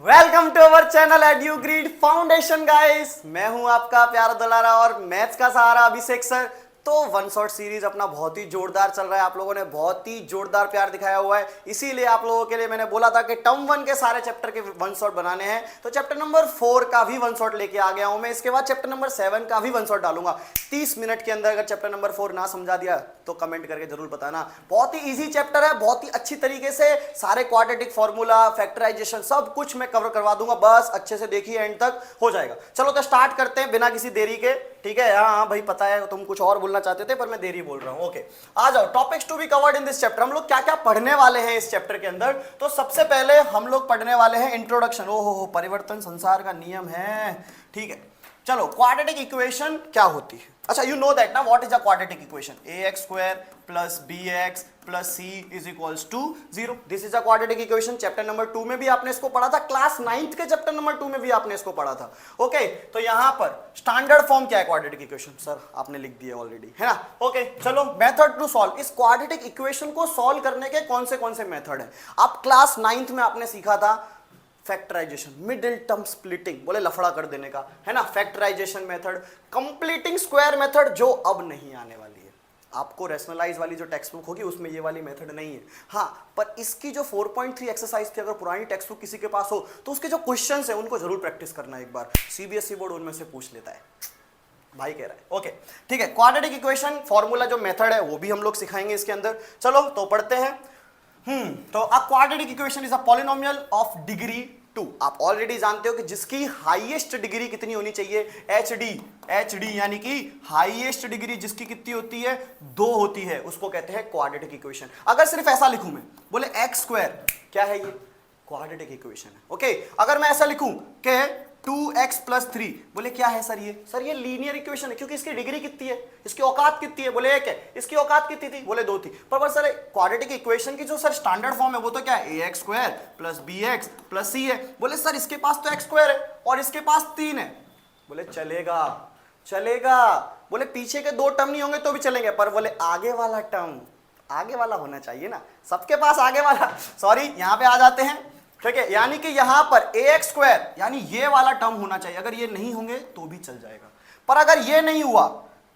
Welcome to our channel Edugrid foundation guys. मैं हूं आपका प्यारा दुलारा और मैथ्स का सहारा अभिषेक सर। तो वन शॉट सीरीज अपना बहुत ही जोरदार चल रहा है। आप लोगों ने बहुत ही जोरदार प्यार दिखाया हुआ है, इसीलिए आप लोगों के लिए मैंने बोला था कि टर्म 1 के सारे चैप्टर के वन शॉट बनाने हैं। तो चैप्टर नंबर 4 का भी वन शॉट लेके आ गया हूं मैं। इसके बाद चैप्टर नंबर 7 का भी वन शॉट डालूंगा 30 मिनट के अंदर। अगर चैप्टर नंबर 4 ना समझा दिया तो कमेंट करके जरूर बताना। बहुत ही इजी चैप्टर है, बहुत ही अच्छी तरीके से सारे क्वाड्रेटिक फॉर्मूला, फैक्टराइजेशन सब कुछ मैं कवर करवा दूंगा। बस अच्छे से देखिए, एंड तक हो जाएगा। चलो तो स्टार्ट करते हैं बिना किसी देरी के। ठीक है, हाँ भाई पता है तुम कुछ और बोलना चाहते थे पर मैं देरी बोल रहा हूं। ओके, आ जाओ। Topics to be covered in this chapter. हम लोग क्या क्या पढ़ने वाले हैं इस चैप्टर के अंदर। तो सबसे पहले हम लोग पढ़ने वाले हैं इंट्रोडक्शन। ओहो, परिवर्तन संसार का नियम है। ठीक है, चलो क्वाड्रेटिक इक्वेशन क्या होती है। अच्छा, यू नो दैट ना what is a quadratic equation. ax square plus bx plus c is equals to 0। This is a quadratic equation. Chapter number 2 में भी आपने इसको पढ़ा था, क्लास 9th के चैप्टर नंबर 2 में भी आपने इसको पढ़ा था। ओके, तो यहां पर स्टैंडर्ड फॉर्म क्या है क्वाड्रेटिक इक्वेशन? सर आपने लिख दिया ऑलरेडी, है ना। ओके, चलो मेथड टू सॉल्व। इस क्वाड्रेटिक इक्वेशन को सॉल्व करने के कौन से मेथड है? आप क्लास 9th में आपने सीखा था फैक्टराइजेशन, मिडिल टर्म स्प्लिटिंग, बोले लफड़ा कर देने का, है ना। Factorization method, completing square method जो अब नहीं आने वाली है। आपको रैशनलाइज वाली जो टेक्स्ट बुक होगी उसमें ये वाली मेथड नहीं है। हाँ, पर इसकी जो 4.3 एक्सरसाइज थी, अगर पुरानी टेक्स्ट बुक किसी के पास हो तो उसके जो क्वेश्चंस हैं उनको जरूर प्रैक्टिस करना एक बार। सीबीएसई बोर्ड उनमें से पूछ लेता है, भाई कह रहा है। ओके ठीक है, क्वाड्रेटिक इक्वेशन फॉर्मूला जो मेथड है वो भी हम लोग सिखाएंगे इसके अंदर। चलो तो पढ़ते हैं। तो अ quadratic equation is a polynomial of degree 2। आप ऑलरेडी जानते हो कि जिसकी हाईएस्ट डिग्री कितनी होनी चाहिए? एचडी यानी कि हाईएस्ट डिग्री जिसकी कितनी होती है? 2 होती है, उसको कहते हैं क्वाड्रेटिक इक्वेशन। अगर सिर्फ ऐसा लिखूं मैं, बोले एक्स स्क्वायर, क्या है ये? क्वाड्रेटिक इक्वेशन है। ओके, अगर मैं ऐसा लिखूं कि 2x प्लस 3, बोले क्या है सर ये? सर ये लीनियर इक्वेशन है, क्योंकि इसकी डिग्री कितनी है, इसकी औकात कितनी है? बोले 1 है। इसकी औकात कितनी थी? बोले 2 थी। पर सर क्वाड्रेटिक इक्वेशन की जो सर स्टैंडर्ड फॉर्म है वो तो क्या है? ax square plus bx plus c है। बोले सर इसके पास तो x स्क्वायर है और इसके पास 3 है। बोले चलेगा चलेगा। बोले पीछे के 2 टर्म नहीं होंगे तो भी चलेंगे, पर बोले आगे वाला टर्म, आगे वाला होना चाहिए ना, सबके पास आगे वाला। सॉरी, यहां पे आ जाते हैं। ठीक है, यानी कि यहां पर ax स्क्वायर यानी ये वाला टर्म होना चाहिए। अगर ये नहीं होंगे तो भी चल जाएगा, पर अगर ये नहीं हुआ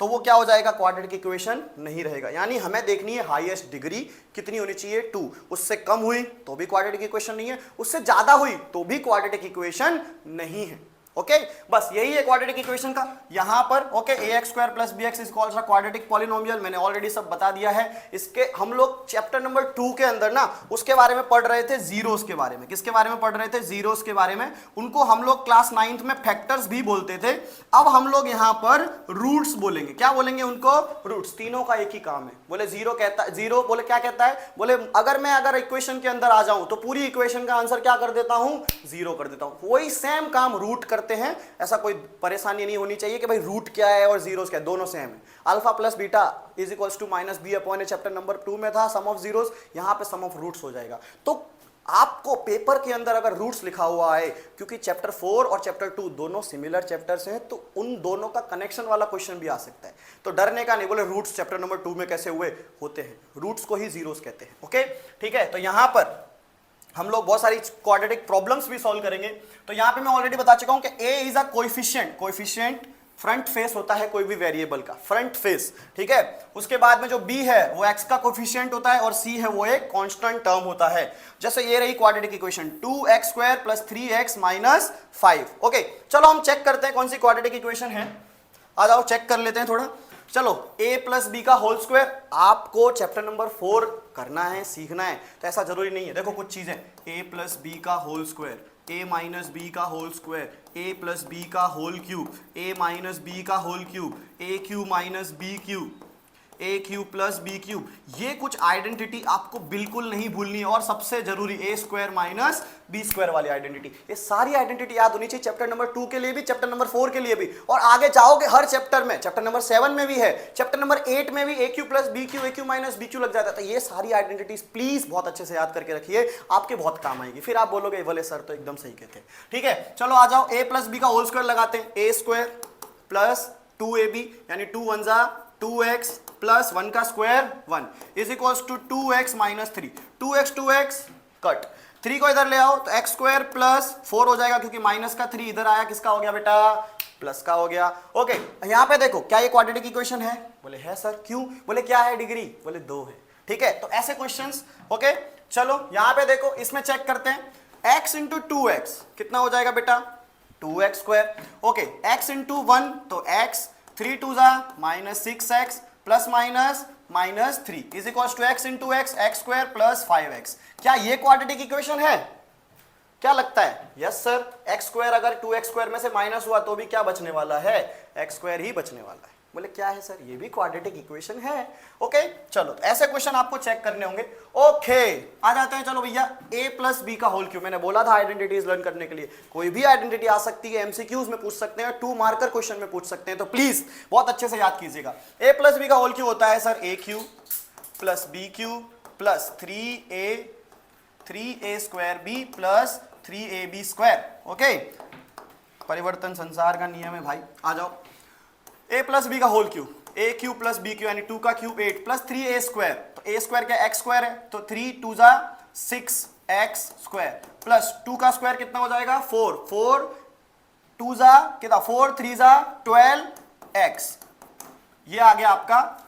तो वो क्या हो जाएगा? क्वाड्रेटिक इक्वेशन नहीं रहेगा। यानी हमें देखनी है हाईएस्ट डिग्री कितनी होनी चाहिए? 2। उससे कम हुई तो भी क्वाड्रेटिक इक्वेशन नहीं है, उससे ज्यादा हुई तो भी क्वाड्रेटिक इक्वेशन नहीं है। ओके, बस यही है क्वाड्रेटिक इक्वेशन का यहां पर। Okay, ax square plus bx is called a quadratic polynomial. मैंने ऑलरेडी सब बता दिया है। इसके हम लोग चैप्टर नंबर 2 के अंदर ना उसके बारे में पढ़ रहे थे, जीरोस के बारे में। किसके बारे में पढ़ रहे थे? जीरोस के बारे में। उनको हम लोग क्लास 9th में फैक्टर्स भी बोलते थे। अब हम लोग यहां पर रूट्स बोलेंगे। क्या बोलेंगे उनको? रूट्स। तीनों का एक ही काम है। बोले जीरो कहता है, जीरो बोले क्या कहता है? बोले अगर इक्वेशन के अंदर आ जाऊं तो पूरी इक्वेशन का आंसर क्या कर देता हूं? 0 कर देता हूं। वही सेम काम रूट करते हैं। ऐसा कोई परेशानी नहीं होनी चाहिए कि भाई रूट क्या है और जीरोस क्या है, दोनों सेम है। Alpha plus beta is equals to minus B upon A. Chapter number 2 में था सम ऑफ जीरोस, यहां पे सम ऑफ रूट्स हो जाएगा। तो आपको पेपर के अंदर अगर रूट्स लिखा हुआ है, क्योंकि चैप्टर 4 और चैप्टर 2 दोनों सिमिलर चैप्टर्स हैं, तो उन दोनों का कनेक्शन वाला क्वेश्चन भी आ सकता है। तो डरने का नहीं। बोले रूट्स चैप्टर नंबर 2 में कैसे हुए? होते हैं, रूट्स को ही जीरोस कहते हैं। ओके ठीक है, तो यहां पर हम लोग बहुत सारी क्वाड्रेटिक प्रॉब्लम्स भी सॉल्व करेंगे। तो यहां पे मैं ऑलरेडी बता चुका हूं कि a is a coefficient front face होता है कोई भी वेरिएबल का, फ्रंट फेस। ठीक है, उसके बाद में जो b है वो x का कोएफिशिएंट होता है और c है वो एक कांस्टेंट टर्म होता है। जैसे ये रही quadratic equation 2x square plus 3x minus 5। Okay, चलो हम चेक करते हैं कौन सी क्वाड्रेटिक इक्वेशन है। आ जाओ चेक कर लेते हैं थोड़ा। चलो, a प्लस बी का होल स्क्वायर आपको चैप्टर नंबर 4 करना है, सीखना है, तो ऐसा जरूरी नहीं है। देखो कुछ चीजें, a प्लस बी का whole square, a minus B का whole square, a plus B का whole cube, a minus B का whole cube, a cube minus B cube, A cube plus B cube. ये कुछ आइडेंटिटी आपको बिल्कुल नहीं भूलनी है। और सबसे जरूरी ए स्क्वायर माइनस बी स्क्वायर वाली आइडेंटिटी। ये सारी आइडेंटिटी याद होनी चाहिए चैप्टर नंबर 2 के लिए भी, चैप्टर नंबर 4 के लिए भी, और आगे जाओगे हर चैप्टर में। चैप्टर नंबर 7 में भी है, चैप्टर नंबर 8 में भी ए क्यू प्लस बी क्यू, ए क्यू माइनस बी क्यू लग जाता है। तो ये सारी आइडेंटिटीज प्लीज बहुत अच्छे से याद करके रखिए, आपके बहुत काम आएगी। फिर आप बोलोगे बोले सर तो एकदम सही कहते हैं। ठीक है, चलो आ जाओ, ए प्लस बी का होल स्क्वायर लगाते हैं। ए स्क्वायर प्लस 2ab यानी 2 1 जा 2x प्लस 1 का square 1 is equals to 2x minus 3। 2x cut, 3 को इधर ले आओ तो एक्स स्क्वायर प्लस 4 हो जाएगा, क्योंकि माइनस का 3 इधर आया, किसका हो गया बेटा, प्लस का हो गया। ओके, यहां पे देखो क्या ये क्वाड्रेटिक इक्वेशन है, बोले है सर, क्यों, बोले क्या है डिग्री, बोले 2 है। ठीक है, तो ऐसे क्वेश्चंस। ओके चलो यहां पे देखो, इसमें चेक करते हैं, x इंटू 2x कितना हो जाएगा बेटा, 2x square. Okay, x into 1 तो x, 3 2 जा minus 6x plus minus minus 3 is equal to x into x, x square plus 5x। क्या ये क्वाड्रेटिक इक्वेशन है, क्या लगता है, यस सर। एक्स स्क्वायर अगर 2x स्क्वायर में से माइनस हुआ तो भी क्या बचने वाला है, एक्स स्क्वायर ही बचने वाला है। बोले क्या है सर, ये भी क्वाड्रेटिक इक्वेशन है। ओके चलो, तो ऐसे क्वेश्चन आपको चेक करने होंगे। ओके आ जाते हैं, चलो भैया a प्लस बी का होल क्यूब, मैंने बोला था आइडेंटिटीज लर्न करने के लिए कोई भी आइडेंटिटी आ सकती है, एमसीक्यूज में पूछ सकते हैं, 2 मार्कर क्वेश्चन में पूछ सकते हैं, तो प्लीज बहुत अच्छे से याद कीजिएगा। a प्लस बी का होल क्यूब होता है sir a cube plus B cube plus 3a square b plus 3ab square. Okay, परिवर्तन संसार का नियम है भाई, आ जाओ। a प्लस बी का whole cube, a cube plus B cube यानी 2 का क्यूब 8 प्लस 3a स्क्वायर, तो a स्क्वायर क्या x स्क्वायर है, तो 3 2 जा 6x स्क्वायर प्लस 2 का स्क्वायर कितना हो जाएगा 4, 4 2 जा कितना 4 3 जा 12x, ये आ गया आपका।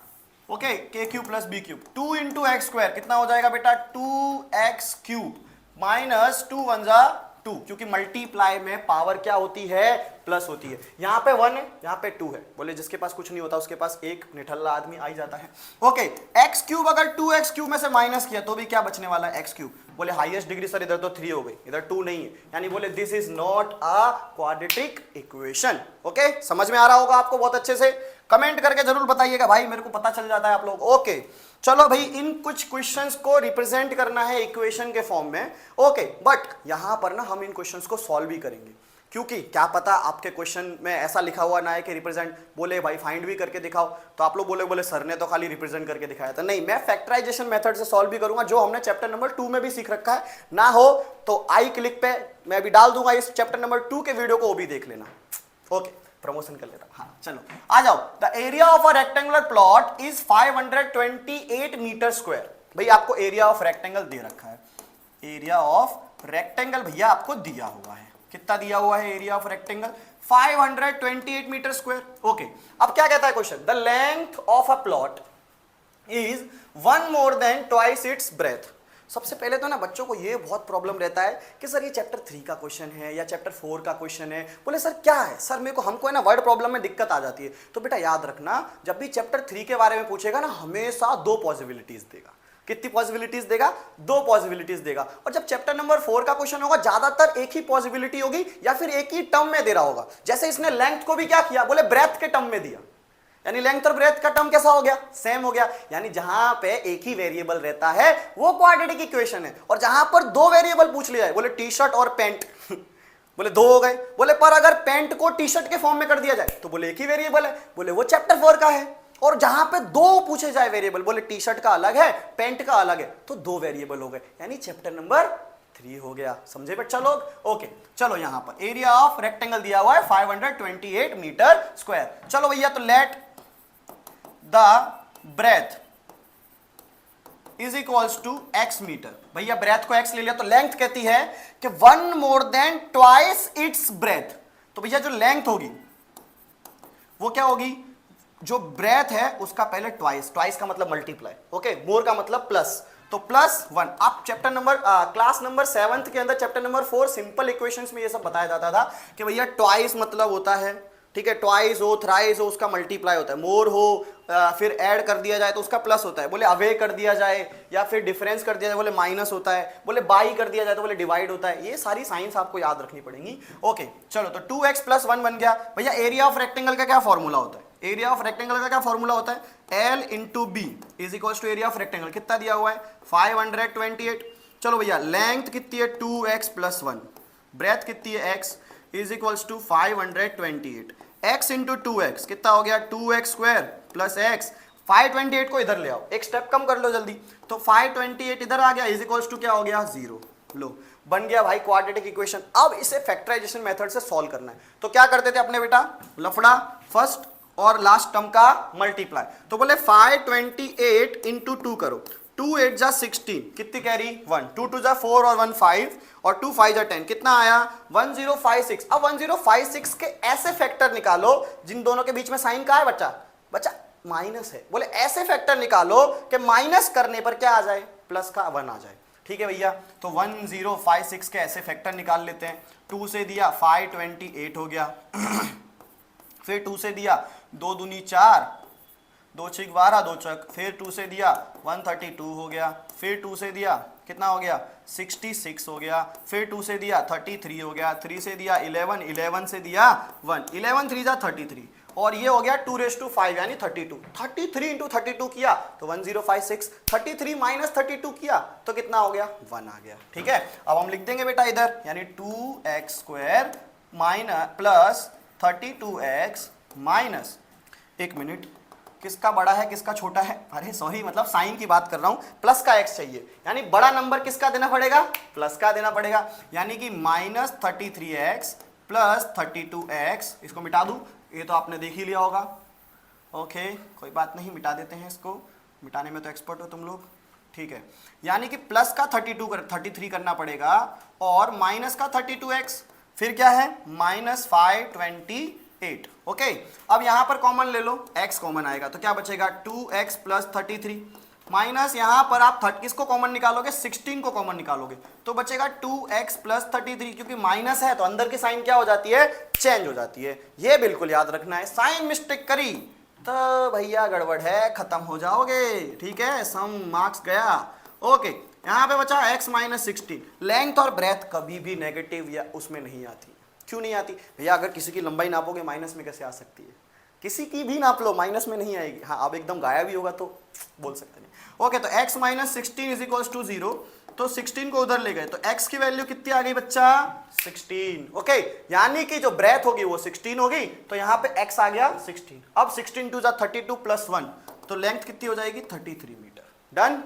Okay, k cube plus B cube 2 into x square कितना हो जाएगा बेटा 2x क्यूब माइनस 2 1 जा 2, क्योंकि मल्टीप्लाई में पावर क्या होती है, प्लस होती है। यहां पे 1 है, यहां पे 2 है, बोले जिसके पास कुछ नहीं होता उसके पास एक निठल्ला आदमी आ ही जाता है। ओके, एक्स क्यूब अगर 2x क्यूब में से माइनस किया तो भी क्या बचने वाला है, एक्स क्यूब। बोले हाईएस्ट डिग्री सर इधर तो 3 हो गई, इधर 2 नहीं है, यानी बोले this is not a quadratic equation. Okay, समझ में आ रहा होगा आपको बहुत अच्छे से, कमेंट करके जरूर बताइएगा भाई, मेरे को पता चल जाता है आप लोग। ओके चलो भाई, इन कुछ क्वेश्चंस को रिप्रेजेंट करना है इक्वेशन के फॉर्म में। ओके, बट यहां पर ना हम इन क्वेश्चंस को सॉल्व भी करेंगे, क्योंकि क्या पता आपके क्वेश्चन में ऐसा लिखा हुआ ना है कि रिप्रेजेंट, बोले भाई फाइंड भी करके दिखाओ, तो आप लोग बोले सर ने तो खाली रिप्रेजेंट करके दिखाया था। नहीं, मैं फैक्टराइजेशन मेथड से सॉल्व भी करूंगा, जो हमने चैप्टर नंबर 2 में भी सीख रखा है। ना हो तो आई क्लिक पे मैं भी डाल दूंगा इस चैप्टर नंबर 2 के वीडियो को, वो भी देख लेना। ओके, प्रमोशन कर लेता हूं। हाँ चलो आ जाओ। The area of a rectangular plot is 528 metre square. भाई आपको एरिया ऑफ रेक्टेंगल दे रखा है, एरिया ऑफ रेक्टेंगल भैया आपको दिया हुआ है, कितना दिया हुआ है area of rectangle, 528 metre square. Okay, अब क्या कहता है question, the length of a plot is 1 more than twice its breadth। सबसे पहले तो ना बच्चों को ये बहुत प्रॉब्लम रहता है कि सर ये चैप्टर 3 का क्वेश्चन है या चैप्टर 4 का क्वेश्चन है, बोले सर क्या है सर, मेरे को हमको है ना वर्ड प्रॉब्लम में दिक्कत आ जाती है। तो बेटा याद रखना, जब भी चैप्टर 3 के बारे में पूछेगा ना, हमेशा 2 पॉसिबिलिटीज देगा। कितनी पॉसिबिलिटीज देगा, 2 पॉसिबिलिटीज देगा। और जब चैप्टर नंबर 4 का क्वेश्चन होगा, ज्यादातर एक ही पॉसिबिलिटी होगी या फिर एक ही टर्म में दे रहा होगा। जैसे इसने लेंथ को भी क्या किया, बोले ब्रेथ के टर्म में दिया, यानी लेंथ और ब्रेथ का टर्म कैसा हो गया, सेम हो गया। यानी जहां पे एक ही वेरिएबल रहता है वो क्वाड्रेटिक इक्वेशन है, और जहां पर 2 वेरिएबल पूछ लिया है, बोले टी शर्ट और पैंट बोले 2 हो गए। बोले पर अगर पैंट को टी शर्ट के फॉर्म में कर दिया जाए तो बोले एक ही वेरिएबल है, बोले वो चैप्टर 4 का है। और जहां पे 2 पूछे जाए वेरिएबल, बोले टी शर्ट का अलग है पैंट का अलग है, तो 2 वेरिएबल हो गए, यानी चैप्टर नंबर 3 हो गया। समझे बच्चा लोग। ओके चलो, यहां पर एरिया ऑफ रेक्टेंगल दिया हुआ है 528 मीटर स्क्वायर। चलो भैया, तो let the breadth is equals to x metre. भैया ब्रेथ को x ले लिया, तो लेंथ कहती है कि 1 more than twice its breadth। तो भैया जो लेंथ होगी वो क्या होगी, जो ब्रेथ है उसका पहले ट्वाइस, ट्वाइस का मतलब मल्टीप्लाई, ओके, मोर का मतलब प्लस, तो +1। आप चैप्टर नंबर क्लास नंबर 7 के अंदर चैप्टर नंबर 4 सिंपल इक्वेशंस में ये सब बताया जाता था कि भैया ट्वाइस मतलब होता है, ठीक है, ट्वाइस हो थ्राइस हो उसका मल्टीप्लाई होता है, मोर हो फिर ऐड कर दिया जाए तो उसका प्लस होता है, बोले अवे कर दिया जाए या फिर डिफरेंस कर दिया जाए बोले माइनस होता है, बोले बाई कर दिया जाए तो बोले डिवाइड होता है। ये सारी साइंस आपको याद रखनी पड़ेगी। ओके चलो, तो 2x + 1 बन गया। भैया एरिया ऑफ रेक्टेंगल का क्या फॉर्मूला होता है, एरिया ऑफ रेक्टेंगल का क्या फॉर्मूला होता है, L × B is equal to area of rectangle, कितना दिया हुआ है 528। चलो भैया लेंथ कितनी है 2x + 1, ब्रेथ कितनी है x is equal to 528, x × 2x कितना हो गया 2x² + x। 528 को इधर ले आओ, एक स्टेप कम कर लो जल्दी, तो 528 इधर आ गया इज इक्वल टू क्या हो गया 0। लो बन गया भाई क्वाड्रेटिक इक्वेशन। अब इसे फैक्टराइजेशन मेथड से सॉल्व करना है, तो क्या करते थे अपने बेटा, लफड़ा फर्स्ट और लास्ट टर्म का मल्टीप्लाई, तो बोले 528 × 2 करो, 2 8 जा 16, कितनी कैरी 1, 2 2 जा 4 और 1 5 और 2 5 जा 10, कितना आया 1056। अब 1056 के ऐसे फैक्टर निकालो जिन दोनों के बीच में साइन का है बच्चा, बच्चा माइनस है। बोले ऐसे फैक्टर निकालो कि माइनस करने पर क्या आ जाए, प्लस का 1 आ जाए। ठीक है भैया, तो 1056 के ऐसे फैक्टर निकाल लेते हैं। 2 से दिया 528 हो गया फिर 2 से दिया 2 दूनी 4, 2 छिक 12, 2 चक, फिर 2 से दिया 132 हो गया, फिर 2 से दिया कितना हो गया 66 हो गया, फिर 2 से दिया 33 हो गया, 3 से दिया 11, 11 से दिया 1, 11 3 जा 33 और ये हो गया 2⁵ यानी 32। 33 इंटू 32 किया तो 1056, 33 माइनस 32 किया तो कितना हो गया 1 आ गया। ठीक है, अब हम लिख देंगे बेटा इधर, यानी 2x² minus plus 32x minus, एक मिनट, किसका बड़ा है किसका छोटा है, अरे सॉरी मतलब साइन की बात कर रहा हूं, प्लस का x चाहिए, यानी बड़ा नंबर किसका देना पड़ेगा, प्लस का देना पड़ेगा, यानी कि माइनस 33x प्लस 32x, इसको मिटा दूं, ये तो आपने देख ही लिया होगा। ओके कोई बात नहीं, मिटा देते हैं इसको, मिटाने में तो एक्सपर्ट हो तुम लोग। ठीक है, यानी कि प्लस का 33 करना पड़ेगा और माइनस का 32x, फिर क्या है माइनस 528। ओके, अब यहां पर कॉमन ले लो, x कॉमन आएगा तो क्या बचेगा 2x प्लस 33 माइनस यहां पर आप किसको कॉमन निकालोगे 16 को कॉमन निकालोगे तो बचेगा 2x प्लस 33, क्योंकि माइनस है तो अंदर की साइन क्या हो जाती है, चेंज हो जाती है। ये बिल्कुल याद रखना है, साइन मिस्टेक करी तो भैया गड़बड़ है, खत्म हो जाओगे। ठीक है, सम मार्क्स गया। ओके, यहां पे बचा x माइनस 16। लेंथ और ब्रेथ कभी भी नेगेटिव या उसमें नहीं आती। क्यों नहीं आती भैया, अगर किसी की लंबाई नापोगे माइनस में कैसे आ सकती है, किसी की भी नाप लो माइनस में नहीं आएगी। हाँ, अब एकदम गायब भी होगा तो बोल सकते नहीं। ओके, तो x minus 16 is equal to 0, तो 16 को उधर ले गए तो x की वैल्यू कितनी आ गई बच्चा 16। ओके, यानी कि जो ब्रेथ होगी वो 16 होगी, तो यहाँ पे x आ गया 16। अब 16 टू जा 32 प्लस 1, तो लेंथ कितनी हो जाएगी 33 मीटर। डन।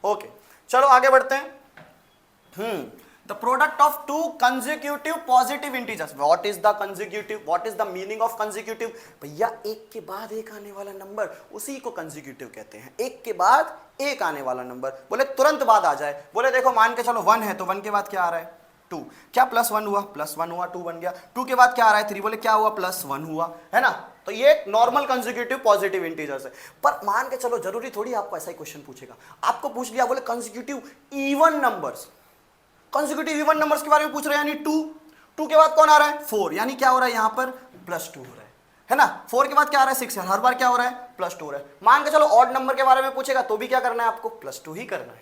ओके, चलो आगे बढ़ते हैं। The product of two consecutive positive integers. What is the consecutive? What is the meaning of consecutive? भैया एक के बाद एक आने वाला नंबर, उसी को consecutive कहते हैं। एक के बाद एक आने वाला नंबर, बोले तुरंत बाद आ जाए। बोले देखो मान के चलो 1 है तो 1 के बाद क्या आ रहा है 2, क्या प्लस 1 हुआ, प्लस 1 हुआ 2 बन गया। 2 के बाद क्या आ रहा है 3, बोले क्या हुआ प्लस 1 हुआ, है ना। तो ये नॉर्मल कंसेक्यूटिव पॉजिटिव इंटीजर्स है। पर मान के चलो जरूरी थोड़ी आपको ऐसा ही क्वेश्चन पूछेगा, आपको पूछ लिया बोले consecutive even numbers, consecutive even numbers के बारे में पूछ रहे हैं, यानी 2 के बाद कौन आ रहा है 4, यानी क्या हो रहा है यहाँ पर प्लस 2 हो रहा है ना। 4 के बाद क्या आ रहा है 6, हर बार क्या हो रहा है प्लस 2 हो रहा है। मान के चलो ऑड नंबर के बारे में पूछेगा तो भी क्या करना है आपको प्लस 2 ही करना है।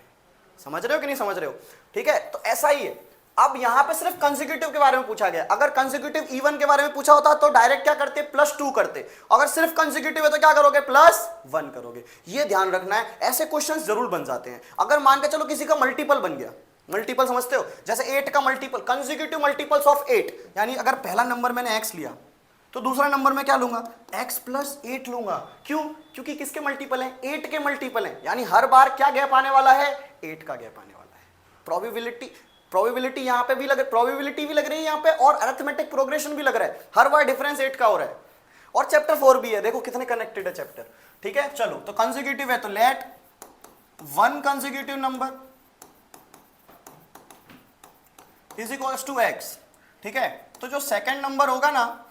समझ रहे हो कि नहीं समझ रहे हो। ठीक है, तो ऐसा ही है। अब यहां पे सिर्फ कंसेक्यूटिव के बारे में पूछा गया, अगर कंसेक्यूटिव इवन के बारे में पूछा होता तो डायरेक्ट क्या करते प्लस 2 करते, अगर सिर्फ कंसेक्यूटिव है तो क्या करोगे प्लस 1 करोगे। ये ध्यान रखना है, ऐसे क्वेश्चंस जरूर बन जाते हैं। अगर मान के चलो किसी का मल्टीपल बन गया, मल्टीपल समझते हो, जैसे 8 का मल्टीपल, कंसेक्यूटिव मल्टीपल्स ऑफ 8, यानी अगर पहला नंबर मैंने x लिया तो दूसरा नंबर में क्या लूंगा x प्लस 8 लूंगा। क्यों, क्योंकि किसके मल्टीपल हैं 8 के मल्टीपल हैं, यानी हर बार क्या गैप आने वाला है 8 का गैप आने वाला है। प्रोबेबिलिटी यहां पे भी प्रोबेबिलिटी भी लग रही है यहां पे, और अरिथमेटिक प्रोग्रेशन भी लग रहा है, हर बार डिफरेंस 8 का हो रहा है। और चैप्टर 4 भी है, देखो कितने कनेक्टेड है चैप्टर। ठीक है, चलो तो कंसेक्यूटिव है तो let one consecutive number is equals to x। ठीक है, तो जो सेकंड नंबर होगा ना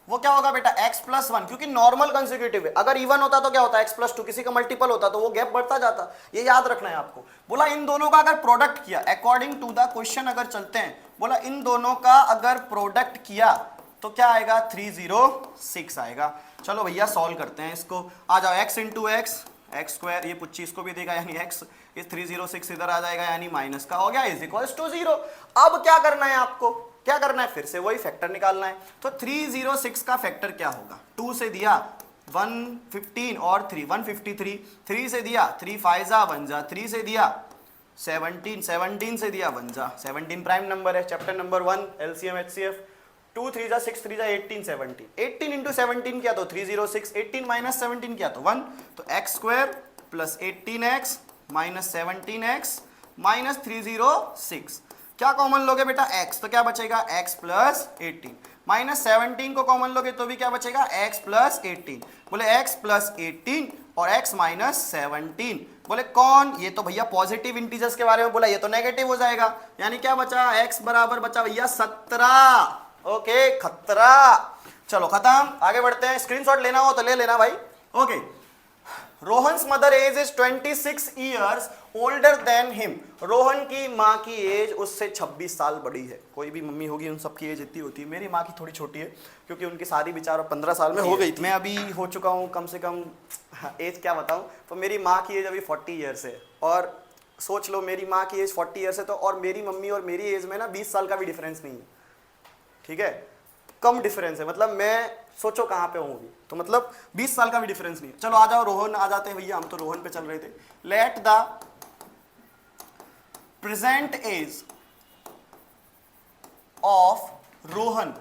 वो क्या होगा बेटा x प्लस 1, क्योंकि नॉर्मल कंसेक्यूटिव है। अगर इवन होता तो क्या होता x प्लस 2, किसी का मल्टीपल होता तो वो गैप बढ़ता जाता। ये याद रखना है आपको। बोला इन दोनों का अगर प्रोडक्ट किया, अकॉर्डिंग टू द क्वेश्चन अगर चलते हैं, बोला इन दोनों का अगर प्रोडक्ट किया तो क्या आएगा 306 आएगा। चलो भैया सॉल्व करते हैं इसको। आ जाओ x इंटू एक्स स्क्वायर, ये पुच्ची इसको भी देगा यानी x, इस 306 इधर आ जाएगा यानी माइनस का हो गया इज इक्वल्स टू 0। अब क्या करना है आपको, क्या करना है, फिर से वही फैक्टर निकालना है। तो 306 का फैक्टर क्या होगा, 2 से दिया 115 और 3 153, 3 से दिया 3 5 जा 1 जा, 3 से दिया 17 17 से दिया 1 जा, 17 प्राइम नंबर है, चैप्टर नंबर 1 एलसीएम एचसीएफ। 2 3 जा 6 3 जा 18 17, 18 इंटू 17 किया तो 306, 18 माइनस 17 किया तो 1, तो x square plus 18x minus 17x minus 306। क्या कॉमन लोगे बेटा x, तो क्या बचेगा x प्लस 18। माइनस 17 को कॉमन लोगे तो भी क्या बचेगा, x प्लस 18। बोले x प्लस 18 और x माइनस 17। बोले कौन, ये तो भैया पॉजिटिव इंटीजर्स के बारे में बोला, ये तो नेगेटिव हो जाएगा, यानी क्या बचा, x बराबर बचा भैया 17। ओके, खतरा। चलो खत्म, आगे बढ़ते हैं। स्क्रीनशॉट लेना हो तो ले लेना भाई। Okay, Rohan's mother age is 26 years older than him. Rohan की माँ की एज उससे 26 साल बड़ी है। कोई भी मम्मी होगी उन सबकी एज इतनी होती है। मेरी माँ की थोड़ी छोटी है क्योंकि उनकी शादी बेचारा 15 साल में हो गई थी। मैं अभी हो चुका हूँ कम से कम, एज क्या बताऊँ, तो मेरी माँ की एज अभी 40 ईयर्स है। और सोच लो मेरी माँ की एज 40 ईयर्स है तो, और मेरी मम्मी और मेरी एज में ना 20 साल का भी डिफरेंस नहीं है, ठीक है, कम डिफरेंस है। मतलब मैं सोचो कहाँ पे हूँ अभी, तो मतलब 20 साल का भी डिफरेंस नहीं है। चलो आ जाओ, रोहन आ जाते हैं भैया, हम तो रोहन पे चल रहे थे। Let the present age of Rohan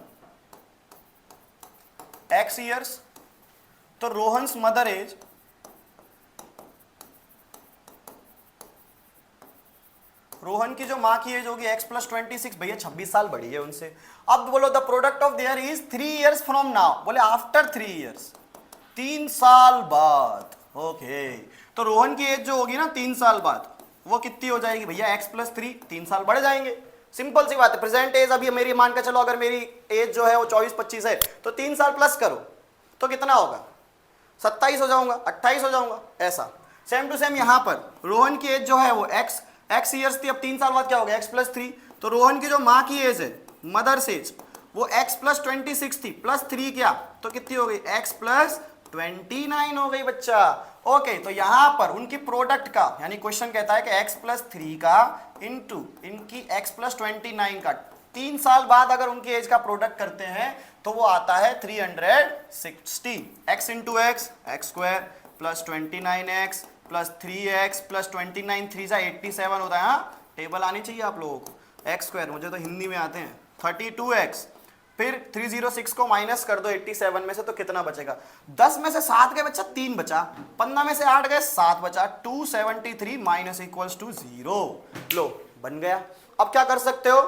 x years. तो रोहन्स मदर एज रोहन की जो माँ की एज होगी x प्लस 26, भैया 26 साल बड़ी है उनसे। अब बोलो the product of there is 3 years from now. बोले आफ्टर 3 ईयर्स, 3 साल बाद। ओके, तो रोहन की एज जो होगी ना 3 साल बाद, वो कितनी हो जाएगी भैया, x प्लस 3, 3 साल बढ़ जाएंगे। सिंपल सी बात है। प्रेजेंट एज अभी मेरी मान के चलो, अगर मेरी एज जो है वो 24-25 है, तो 3 साल प्लस करो तो कितना होगा, 27 हो जाऊंगा, 28 हो जाऊंगा, ऐसा। सेम टू सेम यहां पर रोहन की एज जो है वो x ईयर्स थी, अब 3 साल बाद क्या हो गया, x प्लस 3। तो रोहन की जो माँ की एज है, मदर्स एज, वो x प्लस 26 थी, प्लस 3 क्या, तो कितनी हो गई, x प्लस 29 हो गई बच्चा। ओके, तो यहां पर उनकी प्रोडक्ट का, यानी क्वेश्चन कहता है कि x प्लस 3 का इंटू इनकी x प्लस 29 का 3 साल बाद अगर उनकी एज का प्रोडक्ट करते हैं तो वो आता है 360। x into x, x square plus 29x plus 3x plus 29, 3 जा 87 होता है। हाँ, टेबल आनी चाहिए आप लोगों को। एक्स स्क्वायर मुझे तो हिंदी में आते हैं, 32x, फिर 306 को माइनस कर दो 87 में से, तो कितना बचेगा, 10 में से 7 गए बच्चा, 3 बचा, 15 में से 8 गए, 7 बचा, 273 माइनस इक्वल्स टू 0। लो बन गया। अब क्या कर सकते हो,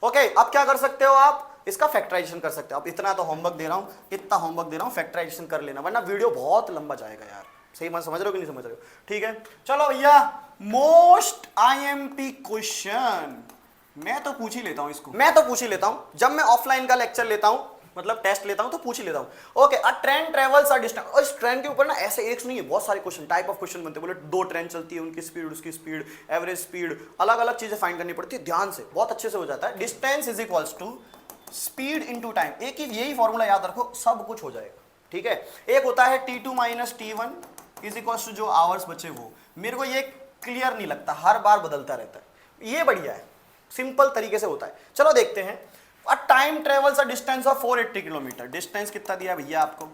ओके, अब क्या कर सकते हो आप, इसका फैक्टराइजेशन कर सकते हो। अब इतना तो होमवर्क दे रहा हूं, इतना होमवर्क दे रहा हूं, फैक्टराइजेशन कर लेना, वरना वीडियो बहुत लंबा जाएगा यार। सही मत समझ रहे हो कि नहीं समझ रहे हो, ठीक है। चलो भैया, मोस्ट आईएमपी क्वेश्चन मैं तो पूछ ही लेता हूं इसको, मैं तो पूछ ही लेता हूं जब मैं ऑफलाइन का लेक्चर लेता हूं, मतलब टेस्ट लेता हूं तो पूछ ही लेता हूं। Okay, a train travels a distance, और इस ट्रेन के ऊपर ना ऐसे एक नहीं है, बहुत सारे क्वेश्चन, टाइप ऑफ क्वेश्चन बनते हैं। बोले 2 ट्रेन चलती है, उनकी स्पीड, उसकी स्पीड, एवरेज स्पीड, अलग अलग चीजें फाइंड करनी पड़ती है, ध्यान से, बहुत अच्छे से हो जाता है। Distance is equals to speed into time, एक ही यही फॉर्मूला याद रखो, सब कुछ हो जाएगा, ठीक है। एक होता है T2 minus T1 is equals to जो आवर्स बचे वो। मेरे को ये क्लियर नहीं लगता, हर बार बदलता रहता है, ये बढ़िया है, सिंपल तरीके से होता है। चलो देखते हैं। A time travels a distance of 480 kilometre. Distance कितना दिया भैया आपको,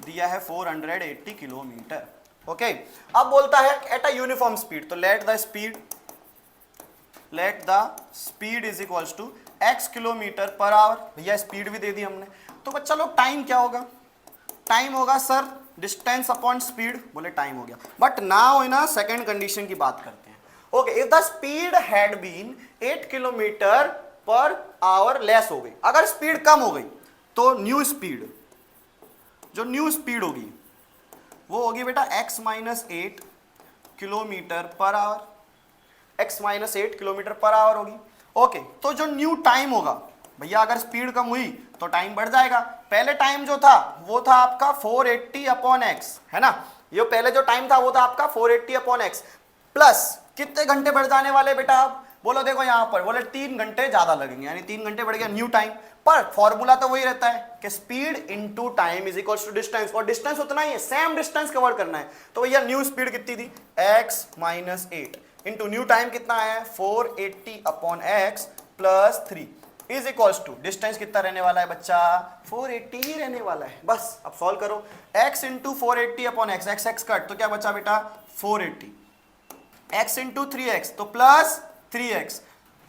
दिया है 480 किलोमीटर। ओके, अब बोलता है एट अ यूनिफॉर्म स्पीड, तो let the speed is equals to x kilometre per hour. भैया स्पीड भी दे दी हमने, तो बच्चा लोग टाइम क्या होगा, टाइम होगा सर डिस्टेंस अपॉन स्पीड। बोले टाइम हो गया, but now in second condition की बात करते हैं। Okay, if the speed had been 8 kilometre per hour less हो गई, अगर स्पीड कम हो गई तो न्यू स्पीड, जो न्यू स्पीड होगी वो होगी बेटा x minus 8 kilometre per hour, x minus 8 kilometre per hour होगी। ओके, तो जो न्यू टाइम होगा भैया, अगर स्पीड कम हुई तो टाइम बढ़ जाएगा। पहले टाइम जो था वो था आपका 480 अपॉन एक्स, है ना, ये पहले जो टाइम था वो था आपका 480 अपॉन एक्स, प्लस कितने घंटे बढ़ जाने वाले बेटा आप बोलो, देखो यहां पर बोले 3 घंटे ज्यादा लगेंगे, यानी 3 घंटे बढ़ गया न्यू टाइम। पर फॉर्मूला तो वही रहता है कि speed into time is equals to distance, और डिस्टेंस उतना ही है, सेम डिस्टेंस कवर करना है। तो भैया न्यू स्पीड कितनी थी, x minus 8 into new time कितना है 480 upon x plus 3 is equals to distance कितना रहने वाला है बच्चा, 480 ही रहने वाला है। बस अब सॉल्व करो, x into 480 upon x, x x cut, तो क्या बचा बेटा 480, x इंटू 3x तो प्लस 3x।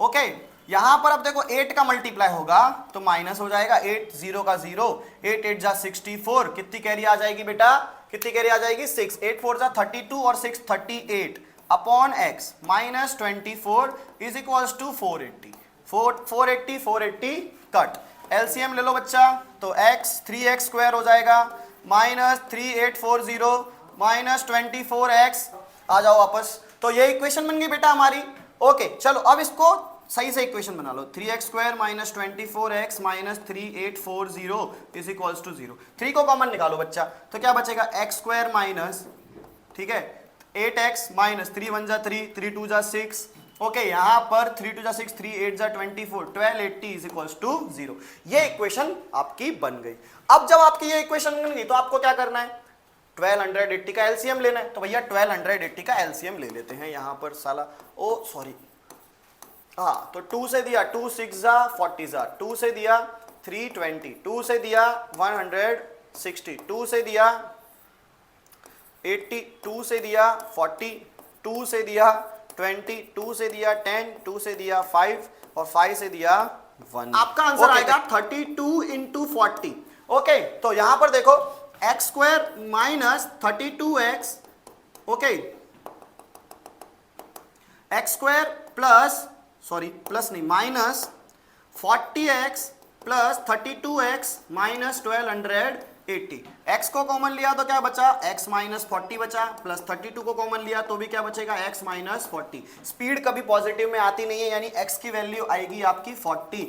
ओके, यहां पर अब देखो 8 का मल्टीप्लाई होगा तो माइनस हो जाएगा, 8 0 का 0, 8 8 जा 64, कितनी कैरी आ जाएगी बेटा, कितनी कैरी आ जाएगी 6, 8 4 जा 32 और 6 38 upon x minus 24 is equals to 480। 480 480 cut, LCM ले लो बच्चा, तो x 3x स्क्वायर हो जाएगा माइनस 3840 माइनस 24x, आ जाओ वापस। तो ये इक्वेशन बन गई बेटा हमारी। ओके चलो अब इसको सही से इक्वेशन बना लो, 3x square minus 24x minus 3840 is equals to 0। 3 को कॉमन निकालो बच्चा, तो क्या बचेगा x स्क्वायर माइनस, ठीक है, 8x माइनस 3 1 जा 3, 3 2 जा 6। ओके यहां पर 3 2 जा 6, 3 8 जा 24, 1280 इज इक्वल्स टू 0। ये इक्वेशन आपकी बन गई। अब जब आपकी ये इक्वेशन बन गई तो आपको क्या करना है, 1280 का एलसीएम लेना है। तो भैया 1280 का एलसीएम ले लेते हैं यहां पर, साला ओ सॉरी, हाँ तो 2 से दिया 2 6 जा 40 जा, 2 से दिया 320, 2 से दिया 160, 2 से दिया 80, 2 से दिया 40, 2 से दिया 20, 2 से दिया 10, 2 से दिया 5 और 5 से दिया 1। आपका आंसर आएगा 32 इंटू 40। ओके तो यहां पर देखो X square minus 32x, okay X square plus, sorry plus नहीं, minus 40x plus 32x minus 1280। x को कॉमन लिया तो क्या बचा, x माइनस 40 बचा, प्लस 32 को कॉमन लिया तो भी क्या बचेगा, x माइनस 40। स्पीड कभी पॉजिटिव में आती नहीं है, यानी x की वैल्यू आएगी आपकी 40,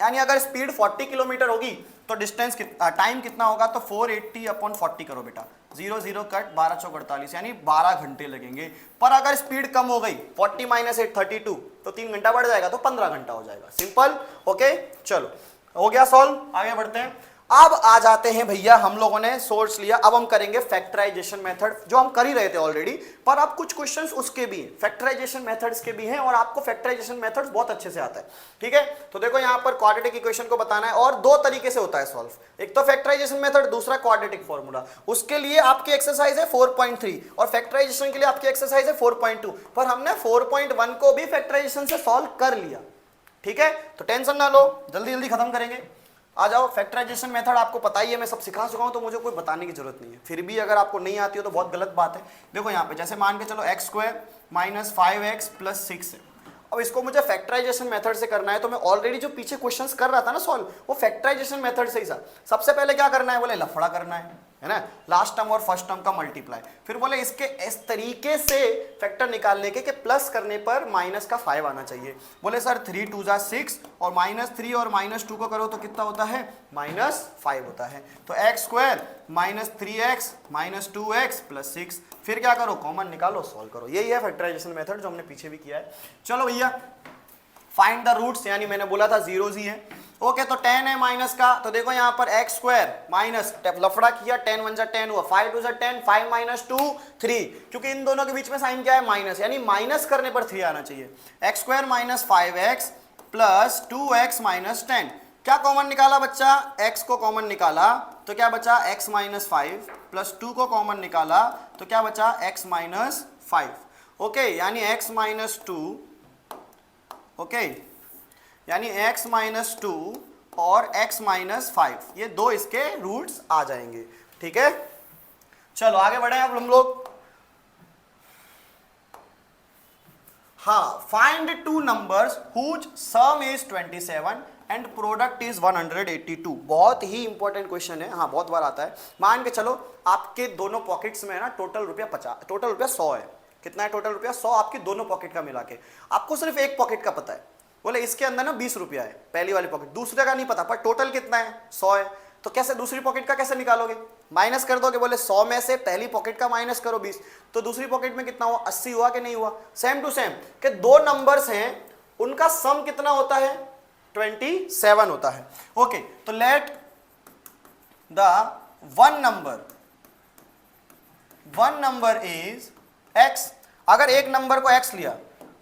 यानी अगर स्पीड 40 किलोमीटर होगी तो डिस्टेंस टाइम कितना होगा, तो 480 अपॉन 40 करो बेटा, 0 0 कट 12 चौक 48, यानी 12 घंटे लगेंगे। पर अगर स्पीड कम हो गई 40 माइनस 8 32, तो 3 घंटा बढ़ जाएगा, तो 15 घंटा हो जाएगा। सिंपल। ओके चलो हो गया सॉल्व, आगे बढ़ते हैं। अब आ जाते हैं भैया, हम लोगों ने सोर्स लिया, अब हम करेंगे फैक्टराइजेशन मेथड, जो हम कर ही रहे थे ऑलरेडी, पर अब कुछ क्वेश्चंस उसके भी हैं, फैक्टराइजेशन मेथड्स के भी हैं, और आपको फैक्टराइजेशन मेथड्स बहुत अच्छे से आता है। ठीक है, तो देखो यहाँ पर क्वाड्रेटिक इक्वेशन को बताना है, और दो तरीके से होता है सॉल्व, एक तो फैक्टराइजेशन मेथड, दूसरा क्वाड्रेटिक फॉर्मूला। उसके लिए आपकी एक्सरसाइज है 4.3 और फैक्टराइजेशन के लिए आपकी एक्सरसाइज है 4.2, पर हमने 4.1 को भी फैक्टराइजेशन से सॉल्व कर लिया। ठीक है, तो टेंशन ना लो, जल्दी जल्दी खत्म करेंगे। आ जाओ, फैक्टराइजेशन मेथड आपको पता ही है, मैं सब सिखा चुका हूं, तो मुझे कोई बताने की जरूरत नहीं है। फिर भी अगर आपको नहीं आती हो तो बहुत गलत बात है। देखो यहाँ पे जैसे मान के चलो x square minus 5x plus 6 है, अब इसको मुझे फैक्टराइजेशन मेथड से करना है, तो मैं ऑलरेडी जो पीछे क्वेश्चंस कर रहा था ना सॉल्व, वो फैक्टराइजेशन मेथड से ही था। सबसे पहले क्या करना है, बोले लफड़ा करना है ना, लास्ट टर्म और फर्स्ट टर्म का मल्टीप्लाई, फिर बोले इसके इस तरीके से फैक्टर निकालने के कि प्लस करने पर माइनस का 5 आना चाहिए। बोले सर 3 2 जा 6 और -3 और -2 को करो तो कितना होता है, -5 होता है। तो x square minus 3x minus 2x plus 6, फिर क्या करो, कॉमन निकालो, सॉल्व करो। यही है फैक्टराइजेशन मेथड जो हमने पीछे भी किया है। चलो भैया फाइंड द रूट्स, यानी मैंने बोला था जीरोज ही है। ओके तो 10 है माइनस का, तो देखो यहाँ पर एक्स स्क्वायर माइनस लफड़ा किया, 10 1 जा 10 हुआ, 5 2 जा 10, 5 माइनस 2 3, क्योंकि इन दोनों के बीच में साइन क्या है, माइनस, यानी माइनस करने पर 3 आना चाहिए। X square minus 5x plus 2x minus 10, क्या कॉमन निकाला बच्चा, x को कॉमन निकाला तो क्या बचा, x माइनस 5 प्लस 2 को कॉमन निकाला तो क्या बचा, x माइनस 5। ओके यानी x माइनस 2, ओके यानी x माइनस 2 और x माइनस 5, ये दो इसके रूट्स आ जाएंगे। ठीक है, चलो आगे बढ़े अब हम लोग। हाँ, find two numbers whose sum is 27 and product is 182। बहुत ही इंपॉर्टेंट क्वेश्चन है, हाँ बहुत बार आता है। मान के चलो आपके दोनों पॉकेट्स में ना टोटल रुपया 100 है। कितना है टोटल रुपया, 100 आपकी दोनों पॉकेट का मिला के। आपको सिर्फ एक पॉकेट का पता है, बोले इसके अंदर ना 20 रुपया है, पहली वाली पॉकेट, दूसरे का नहीं पता, पर टोटल कितना है, 100 है। तो कैसे दूसरी पॉकेट का कैसे निकालोगे, माइनस कर दोगे, बोले 100 में से पहली पॉकेट का माइनस करो 20, तो दूसरी पॉकेट में कितना हुआ, 80 हुआ कि नहीं हुआ। सेम टू सेम कि दो नंबर्स हैं, उनका सम कितना होता है, 27 होता है। ओके तो let the one number is x। अगर एक नंबर को x लिया,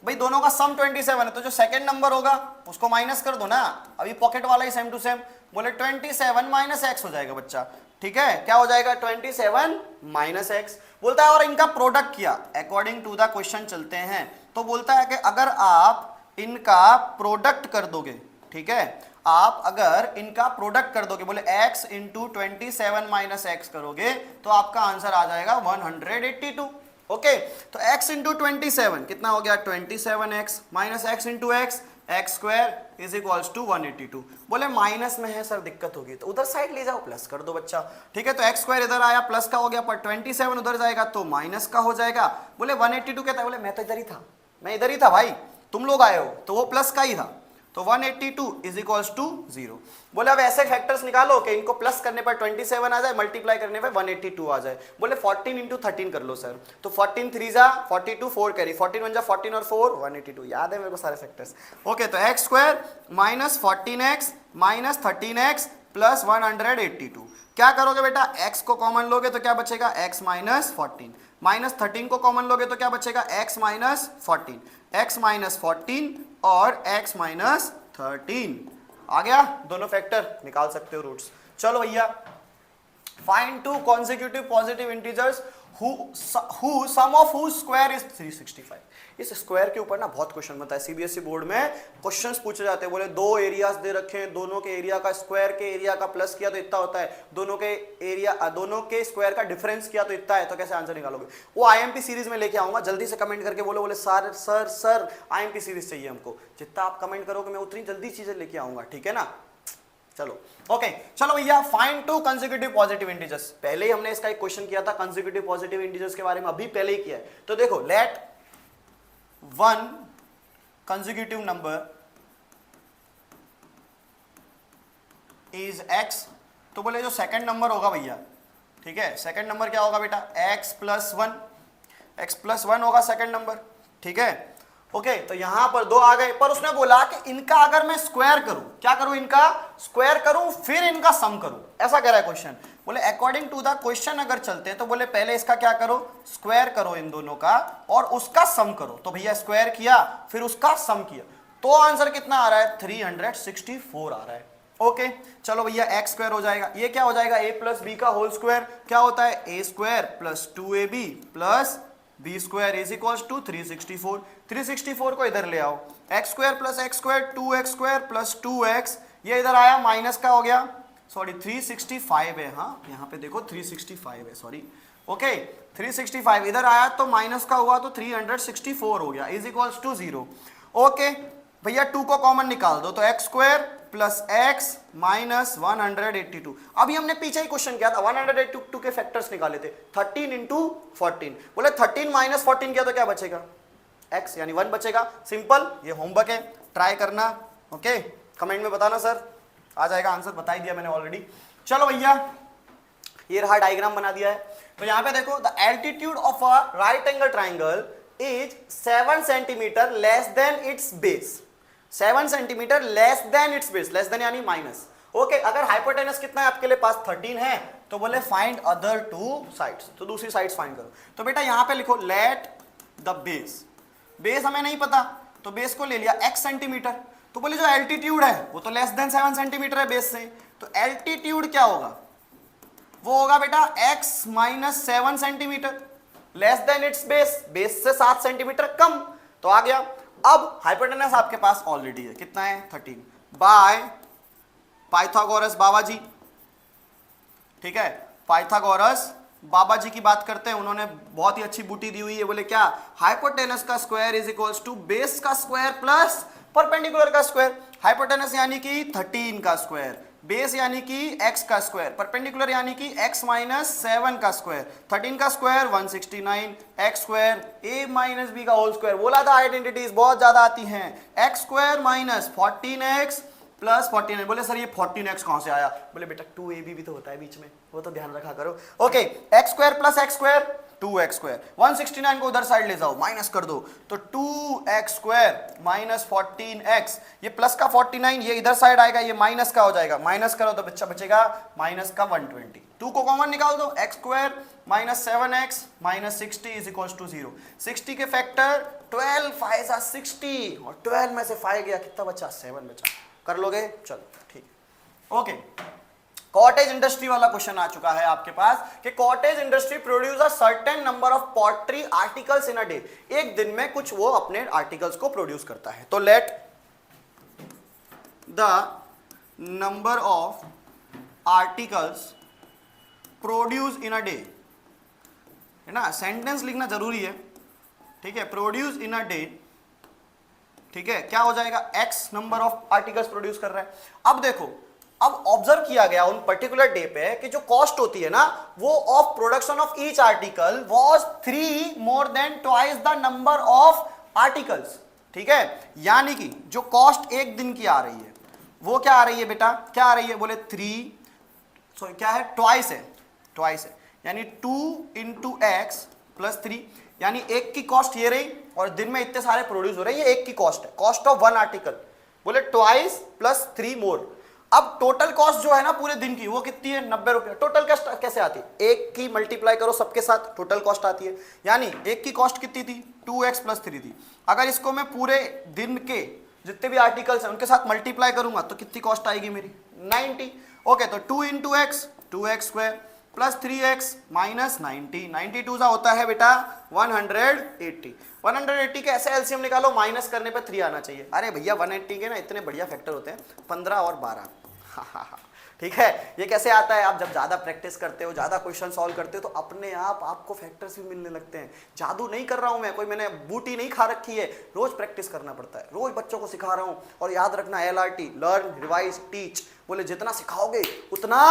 भाई दोनों का सम 27 है, तो जो सेकंड नंबर होगा उसको माइनस कर दो ना, अभी पॉकेट वाला ही सेम टू सेम, बोले 27 माइनस x हो जाएगा बच्चा। ठीक है, क्या हो जाएगा, 27 माइनस x। बोलता है और इनका प्रोडक्ट किया, अकॉर्डिंग टू द क्वेश्चन चलते हैं, तो बोलता है कि अगर आप इनका प्रोडक्ट कर दोगे, ठीक है, आप अगर इनका प्रोडक्ट कर दोगे, बोले x इंटू 27 माइनस एक्स करोगे तो आपका आंसर आ जाएगा 182। ओके तो x इंटू 27 कितना हो गया, 27x minus x into x x square is equals to 182। बोले माइनस में है सर, दिक्कत होगी तो उधर साइड ले जाओ, प्लस कर दो बच्चा। ठीक है, तो एक्स स्क्वायर इधर आया प्लस का हो गया, पर 27 उधर जाएगा तो माइनस का हो जाएगा। बोले 182 कहता है, बोले मैं तो इधर ही था, मैं इधर ही था भाई, तुम लोग आए हो तो वो प्लस का ही था, तो 182 इज इक्वल्स टू 0। बोले अब ऐसे फैक्टर्स निकालो कि इनको प्लस करने पर 27 आ जाए, मल्टीप्लाई करने पर 182 आ जाए। बोले 14 इंटू 13 कर लो सर, तो 14 3 जा 42, 4 कैरी, 14 1 जा 14 और 4 182। याद है मेरे को सारे फैक्टर्स। ओके, तो x square minus 14x minus 13x plus 182। क्या करोगे बेटा, x को कॉमन लोगे तो क्या बचेगा, x माइनस 14, माइनस 13 को कॉमन लोगे तो क्या बचेगा, x माइनस 14, x माइनस 14 और x माइनस 13 आ गया। दोनों फैक्टर निकाल सकते हो रूट्स। चलो भैया, find two consecutive positive integers who sum of whose square is 365। इस स्क्वायर के ऊपर ना बहुत क्वेश्चन बनता है, सीबीएसई बोर्ड में क्वेश्चंस पूछे जाते हैं। बोले दो एरियाज दे रखे हैं, दोनों के एरिया का स्क्वायर के एरिया का प्लस किया तो इतना होता है, दोनों के स्क्वायर का डिफरेंस किया तो इतना है, तो कैसे आंसर निकालोगे। वो आईएमपी सीरीज में लेके आऊंगा, जल्दी से कमेंट करके बोलो, बोले sir sir sir IMP series चाहिए हमको। जितना आप कमेंट करोगे मैं उतनी जल्दी चीजें लेके आऊंगा, ठीक है ना। चलो ओके, चलो भैया, find to consecutive positive integers. पहले ही हमने इसका एक क्वेश्चन किया था कंसेक्यूटिव पॉजिटिव इंटीजर्स के बारे में, अभी पहले ही किया है। तो देखो, late one consecutive number is x, तो बोले जो सेकंड नंबर होगा भैया, ठीक है, सेकंड नंबर क्या होगा बेटा, एक्स प्लस वन होगा सेकंड नंबर, ठीक है। ओके, तो यहां पर दो आ गए, पर उसने बोला कि इनका अगर मैं स्क्वायर करूं, क्या करूं, इनका स्क्वायर करूं फिर इनका सम करूं, ऐसा कह रहा है क्वेश्चन। बोले अकॉर्डिंग टू द क्वेश्चन अगर चलते हैं तो बोले पहले इसका क्या करो, स्क्वायर करो इन दोनों का और उसका सम करो। तो भैया स्क्वायर किया फिर उसका सम किया, तो आंसर कितना आ रहा है, 364 आ रहा है। ओके, चलो भैया, एक्स स्क्वायर हो जाएगा, ये क्या हो जाएगा, ए प्लस बी का होल स्क्वायर क्या होता है, A square plus 2ab plus B square is equal to 364। 364 को इधर ले आओ, X square plus X square 2x square plus 2x, ये इधर आया माइनस का हो गया, सॉरी 365 है, हाँ यहाँ पे देखो 365 है, सॉरी। ओके, 365 इधर आया तो माइनस का हुआ तो 364 हो गया इज इक्वल टू 0। ओके भैया, 2 को कॉमन निकाल दो, तो x square plus x minus 182। अभी हमने पीछे ही क्वेश्चन किया था, 182 के फैक्टर्स निकाले थे, 13 इंटू 14। बोले 13 माइनस 14 किया तो क्या बचेगा, x यानी 1 बचेगा। सिंपल, ये होमवर्क है, ट्राई करना। ओके, कमेंट में बताना सर, आ जाएगा आंसर, बता ही दिया मैंने ऑलरेडी। चलो भैया, ये रहा डायग्राम बना दिया है। तो यहां पे देखो, the altitude of a right angle triangle is 7 centimetre less than it's base. 7 centimetre less than it's base, less than यानी माइनस। ओके, अगर हाइपोटेनस कितना है आपके लिए पास 13 है, तो बोले फाइंड अदर 2 साइड्स, तो दूसरी साइड्स फाइंड करो। तो बेटा यहां पे लिखो लेट द बेस, बेस हमें नहीं पता तो बेस को ले लिया x सेंटीमीटर, तो बोले जो एल्टीट्यूड है वो तो लेस देन 7 सेंटीमीटर है बेस से, तो एल्टीट्यूड क्या होगा, वो होगा बेटा x minus 7 centimetre less than it's base, base से 7 सेंटीमीटर कम, तो आ गया। अब हाइपोटेनस आपके पास ऑलरेडी है, कितना है 13, बाय पाइथागोरस बाबा जी, ठीक है, पाइथागोरस बाबा जी की बात करते हैं, उन्होंने बहुत ही अच्छी बूटी दी हुई है। बोले क्या, हाइपोटेनस का square is equals to base का स्क्वायर प्लस परपेंडिकुलर का स्क्वायर। हाइपोटेनस यानी कि 13 का स्क्वायर, बेस यानी कि x का स्क्वायर, परपेंडिकुलर यानी कि x माइनस 7 का स्क्वायर, 13 का square 169, x square a minus b का होल स्क्वायर। बोला था आइडेंटिटीज बहुत ज्यादा आती हैं, x square minus 14x plus 14। बोले सर ये 14x कहां से आया, बोले बेटा 2ab भी तो होता है बीच में, वो तो ध्यान रखा करो। Okay, x square plus x square 2x square, 169 को उधर साइड ले जाओ, माइनस कर दो, तो 2x स्क्वायर माइनस 14x, ये प्लस का 49 ये इधर साइड आएगा, ये माइनस का हो जाएगा, माइनस करो तो बच्चा बचेगा माइनस का 120। 2 को कॉमन निकाल दो, x square minus 7x minus 60 is equal to 0। 60 के फैक्टर 12 5 60, और 12 में से 5 गया, कितना बचा, 7 बचा, कर लोगे, चलो ठीक। ओके, कॉटेज इंडस्ट्री वाला क्वेश्चन आ चुका है आपके पास कि cottage industry produce a certain number of pottery articles in a day. एक दिन में कुछ वो अपने आर्टिकल्स को प्रोड्यूस करता है। तो let the number of articles produce in a day, है ना, सेंटेंस लिखना जरूरी है, ठीक है, प्रोड्यूस इन अ डे ठीक है, क्या हो जाएगा, x number of articles produce कर रहा है। अब देखो, अब ऑब्जर्व किया गया उन पर्टिकुलर डे पे कि जो कॉस्ट होती है ना वो of production of each article was 3 more than twice the number of articles. ठीक है, यानी कि जो कॉस्ट एक दिन की आ रही है वो क्या आ रही है बेटा, क्या आ रही है, बोले 3, सॉरी क्या है, ट्वाइस है, यानी 2 इंटू एक्स प्लस 3, यानी एक की कॉस्ट ये रही और दिन में इतने सारे प्रोड्यूस हो रहे हैं, ये एक की कॉस्ट है, कॉस्ट ऑफ वन आर्टिकल, बोले ट्वाइस प्लस 3 मोर। अब टोटल कॉस्ट जो है ना पूरे दिन की वो कितनी है, 90 रुपये। टोटल कॉस्ट कैसे आती है, एक की मल्टीप्लाई करो सबके साथ, टोटल कॉस्ट आती है, यानी एक की कॉस्ट कितनी थी, 2x प्लस 3 थी। अगर इसको मैं पूरे दिन के जितने भी आर्टिकल्स हैं उनके साथ मल्टीप्लाई करूंगा तो कितनी कॉस्ट आएगी मेरी, 90। ओके, तो 2 into x 2x square plus 3x minus 90 सा होता है बेटा 180 के ऐसे एलसीएम निकालो, माइनस करने पे 3 आना चाहिए। अरे भैया 180 के ना इतने बढ़िया फैक्टर होते हैं, 15 और 12। ठीक है, ये कैसे आता है, आप जब ज्यादा प्रैक्टिस करते हो, ज्यादा क्वेश्चन सॉल्व करते हो तो अपने आप आपको फैक्टर्स भी मिलने लगते हैं। जादू नहीं कर रहा हूं मैं, कोई मैंने बूटी नहीं खा रखी है, रोज प्रैक्टिस करना पड़ता है, रोज बच्चों को सिखा रहा हूं। और याद रखना LRT, लर्न रिवाइज टीच, बोले जितना सिखाओगे उतना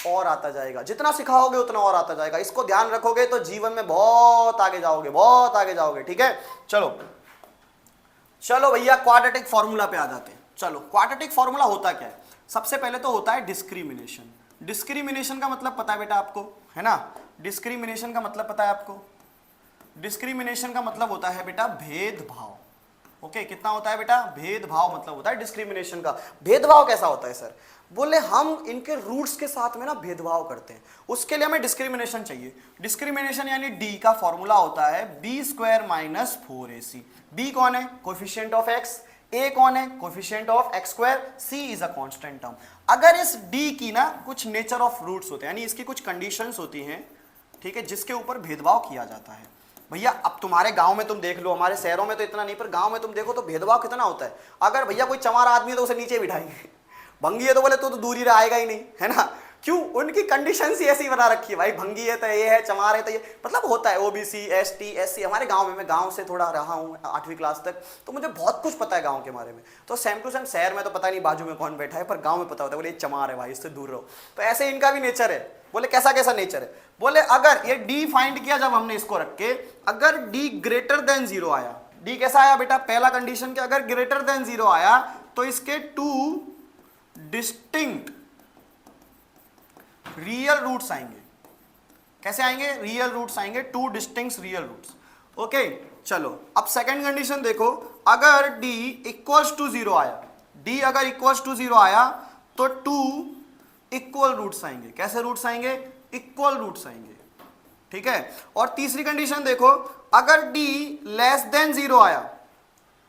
और आता जाएगा, जितना सिखाओगे उतना और आता जाएगा। इसको ध्यान रखोगे तो जीवन में बहुत आगे जाओगे, बहुत आगे जाओगे। ठीक है, चलो भैया क्वाड्रेटिक फॉर्मूला पे आ जाते हैं। चलो, क्वाड्रेटिक फॉर्मूला होता क्या है, सबसे पहले तो होता है डिस्क्रिमिनेशन। डिस्क्रिमिनेशन का मतलब पता है बेटा आपको, है ना, डिस्क्रिमिनेशन का मतलब पता है आपको, डिस्क्रिमिनेशन का मतलब होता है बेटा भेदभाव। ओके, कितना होता है बेटा, भेदभाव मतलब होता है डिस्क्रिमिनेशन का। भेदभाव कैसा होता है सर, बोले हम इनके रूट्स के साथ में ना भेदभाव करते हैं, उसके लिए हमें डिस्क्रिमिनेशन चाहिए। डिस्क्रिमिनेशन यानी डी का फॉर्मूला होता है B square minus 4ac। B कौन है, कोफिशिएंट ऑफ एक्स, ए कौन है, coefficient of x square, C is a constant term. अगर इस डी की ना कुछ नेचर ऑफ रूट्स होते हैं, यानी इसकी कुछ कंडीशंस होती हैं, ठीक है, जिसके ऊपर भेदभाव किया जाता है। भैया अब तुम्हारे गांव में तुम देख लो, हमारे शहरों में तो इतना नहीं, पर गांव में तुम देखो तो भेदभाव कितना होता है। अगर भैया कोई चमार आदमी है तो उसे नीचे बिठाएंगे, भंगी है तो बोले तो दूरी आएगा ही नहीं, है ना, क्यों, उनकी कंडीशन ही ऐसी बना रखी है, भाई भंगी है तो ये है, चमार है तो ये, मतलब होता है। OBC ST SC, हमारे गांव में, मैं गांव से थोड़ा रहा हूँ 8वीं क्लास तक, तो मुझे बहुत कुछ पता है गांव के बारे में। तो सेम टू सेम शहर में तो पता नहीं बाजू में कौन बैठा है, पर गांव में पता होता है, बोले ये चमार है भाई, इससे दूर रहो। तो ऐसे इनका भी नेचर है। बोले कैसा कैसा नेचर है, बोले अगर ये डी फाइंड किया जब हमने इसको रख के, अगर डी ग्रेटर देन 0 आया, डी कैसा आया बेटा, पहला कंडीशन के अगर ग्रेटर देन 0 आया तो इसके 2 डिस्टिंक्ट रियल रूट्स आएंगे। कैसे आएंगे, रियल रूट्स आएंगे, 2 डिस्टिंक्ट रियल रूट्स। ओके, चलो अब सेकंड कंडीशन देखो, अगर d इक्वल्स टू 0 आया, d अगर इक्वल्स टू 0 आया तो 2 इक्वल रूट्स आएंगे। कैसे रूट्स आएंगे, इक्वल रूट्स आएंगे। ठीक है, और तीसरी कंडीशन देखो, अगर d लेस देन 0 आया,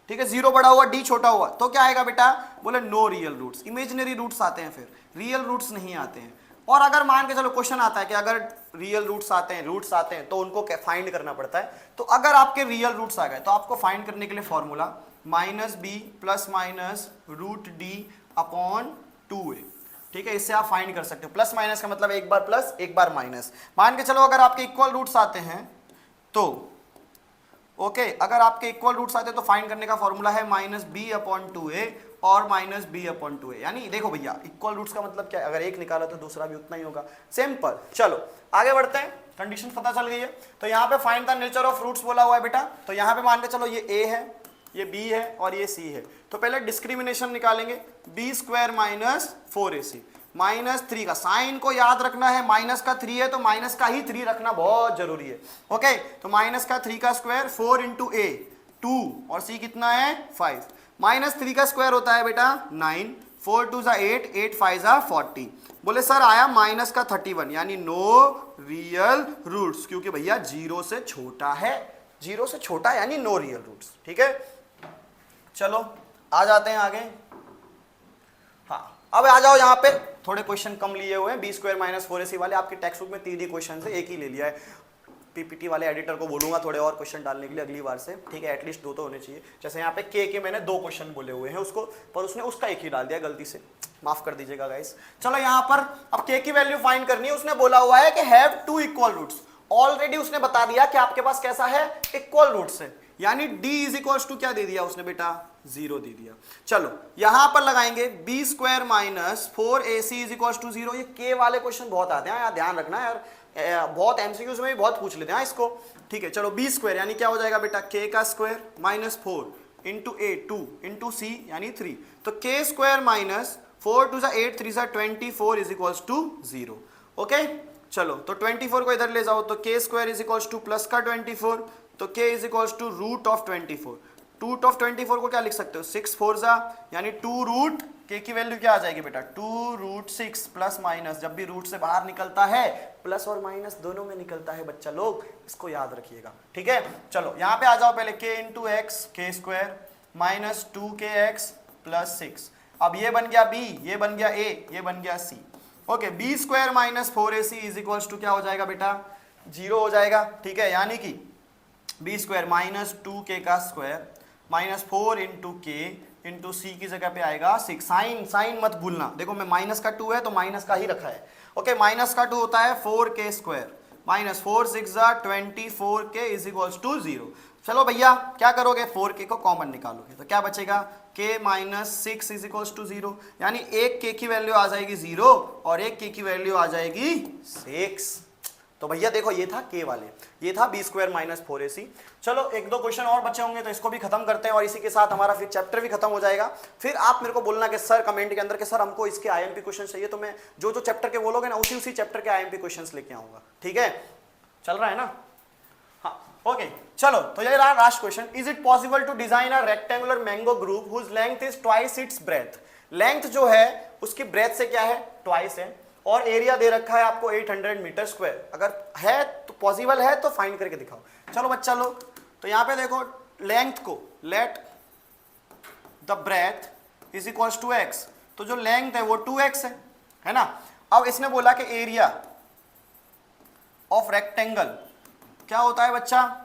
ठीक है, 0 बड़ा हुआ d छोटा हुआ, तो क्या आएगा बेटा, बोले no real roots, imaginary roots आते हैं, फिर रियल रूट्स नहीं आते हैं। और अगर मान के चलो क्वेश्चन आता है कि अगर रियल रूट्स आते हैं तो उनको फाइंड करना पड़ता है। तो अगर आपके रियल रूट्स आ गए तो आपको फाइंड करने के लिए formula -b plus minus root D upon 2a। ठीक है, इससे आप फाइंड कर सकते हो। प्लस माइनस का मतलब एक बार प्लस एक बार माइनस। मान के चलो अगर आपके इक्वल रूट्स आते हैं तो ओके, अगर आपके इक्वल रूट्स आते हैं तो फाइंड करने का फॉर्मूला है -b अपॉन 2a और -b अपॉन 2a। यानी देखो भैया, इक्वल रूट्स का मतलब क्या है, अगर एक निकाला तो दूसरा भी उतना ही होगा, सिंपल। चलो आगे बढ़ते हैं, कंडीशन पता चल गई है। तो यहाँ पे find the nature of roots बोला हुआ है बेटा। तो यहाँ पे मान के चलो ये a है, ये b है और ये c है। तो पहले डिस्क्रिमिनेशन निकालेंगे, b स्क्वायर माइनस 4ac। -3 का साइन को याद रखना है, माइनस का 3 है तो माइनस का ही 3 रखना बहुत जरूरी है। ओके, तो माइनस का 3 का स्क्वायर 4 इंटू a 2 और c कितना है 5। -3 का स्क्वायर होता है बेटा 9, 4 2 8, 8 5 40। बोले सर आया माइनस का 31, यानी नो रियल रूट्स, क्योंकि भैया 0 से छोटा है, 0 से छोटा है यानी नो रियल रूट्स। ठीक है, चलो आ जाते हैं आगे। हाँ, अब आ जाओ, यहाँ पे थोड़े क्वेश्चन कम लिए हुए हैं, b स्क्वायर माइनस 4ac वाले। आपकी टेक्स्ट बुक में 3 ही क्वेश्चन है, एक ही ले लिया है। पीपीटी वाले एडिटर को बोलूंगा थोड़े और क्वेश्चन डालने के लिए अगली बार से, ठीक है, एटलीस्ट 2 तो होने चाहिए। जैसे यहाँ पे के मैंने 2 क्वेश्चन बोले हुए हैं उसको, पर उसने उसका एक ही डाल दिया गलती से, माफ कर दीजिएगा गाइस। चलो यहाँ पर अब के की वैल्यू फाइंड करनी है। उसने बोला हुआ है कि हैव 2 इक्वल रूट्स। ऑलरेडी उसने बता दिया कि आपके पास कैसा है, इक्वल रूट्स है, यानी d इज इक्वल टू क्या दे दिया उसने बेटा, 0 दे दिया। चलो यहां पर लगाएंगे B square minus 4ac is equal to 0। ये के वाले क्वेश्चन बहुत आते हैं यार, ध्यान रखना यार, बहुत एमसीक्यूज में भी बहुत पूछ लेते हैं इसको। ठीक है, चलो बी स्क्वायर यानी क्या हो जाएगा बेटा, के का square minus 4 into A 2 into C यानी 3, तो K square minus 4 two 8 3 24 is equal to 0। Okay चलो, तो 24 को इधर ले जाओ, तो K square is equal to plus का 24, तो K is equal to root of 24। Root of 24 को क्या लिख सकते हो, 6 4 जा यानी 2 रूट के की वैल्यू क्या आ जाएगी बेटा, 2 रूट 6 प्लस माइनस, जब भी रूट से बाहर निकलता है प्लस और माइनस दोनों में निकलता है बच्चा लोग, इसको याद रखिएगा। ठीक है, चलो यहाँ पे आ जाओ पहले, के इंटू एक्स के स्क्वायर माइनस 2kx प्लस 6। अब ये बन गया बी, ये बन गया ए, ये बन गया C. Okay, B square minus 4ac is equal to क्या हो जाएगा बेटा, 0 हो जाएगा। ठीक है, यानी कि बी स्क्वायर माइनस 2k का स्क्वायर माइनस 4 इंटू के इंटू सी की जगह पे आएगा 6। साइन मत भूलना, देखो मैं माइनस का 2 है तो माइनस का ही रखा है। ओके, माइनस का 2 होता है 4k square minus 4 6 24k is equal to 0। चलो भैया क्या करोगे, 4k को कॉमन निकालोगे तो क्या बचेगा, k minus 6 is equal to 0, यानी एक k की वैल्यू आ जाएगी 0 और एक k की वैल्यू आ जाएगी 6। तो भैया देखो ये था k वाले, ये था बी स्क्वायर माइनस 4ac। चलो एक दो क्वेश्चन और बचे होंगे तो इसको भी खत्म करते हैं और इसी के साथ हमारा फिर चैप्टर भी खत्म हो जाएगा। फिर आप मेरे को बोलना कि सर कमेंट के अंदर कि सर हमको इसके आईएमपी क्वेश्चन चाहिए, तो मैं जो जो चैप्टर के बोलोगे ना उसी चैप्टर के आईएमपी क्वेश्चंस लेके आऊंगा। ठीक है, चल रहा है ना, हाँ ओके। चलो तो ये रहा last question, is it possible to design a rectangular mango grove whose length is twice its breadth. Length जो है उसकी ब्रेथ से क्या है, ट्वाइस है, और एरिया दे रखा है आपको 800 मीटर स्क्वायर। अगर है तो पॉसिबल है तो फाइंड करके दिखाओ। चलो बच्चा लोग, तो यहां पे देखो लेंथ को let the breadth is equal to X, तो जो लेंथ है वो 2x है ना। अब इसने बोला कि एरिया ऑफ रेक्टेंगल क्या होता है बच्चा,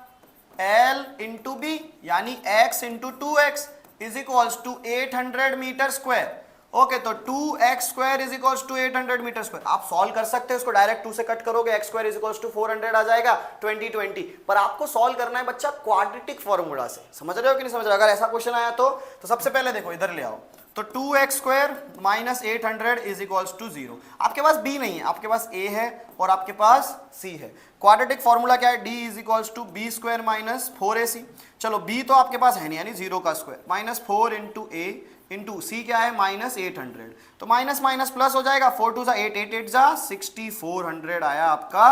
L इंटू बी यानी x into 2x is equal to 800 metre square. Okay, तो 2x square is equal to 800 metre square. आप सॉल्व कर सकते हैं उसको, डायरेक्ट 2 से कट करोगे x square is equal to 400 आ जाएगा 20 पर आपको सॉल्व करना है बच्चा क्वाड्रेटिक फॉर्मूला से। समझ रहे हो कि नहीं समझ रहे हो? अगर ऐसा क्वेश्चन आया तो सबसे पहले देखो इधर ले आओ, तो 2x square minus 800 is equal to 0। आपके पास b नहीं है, आपके पास a है और आपके पास c है। क्वाड्रेटिक फॉर्मूला क्या है, d is equal to B square minus 4ac। चलो b तो आपके पास है नहीं यानी 0 का square minus 4 into a into C क्या है माइनस 800, तो माइनस माइनस प्लस हो जाएगा, 4 टू 8 8 8 जा 6400 आया आपका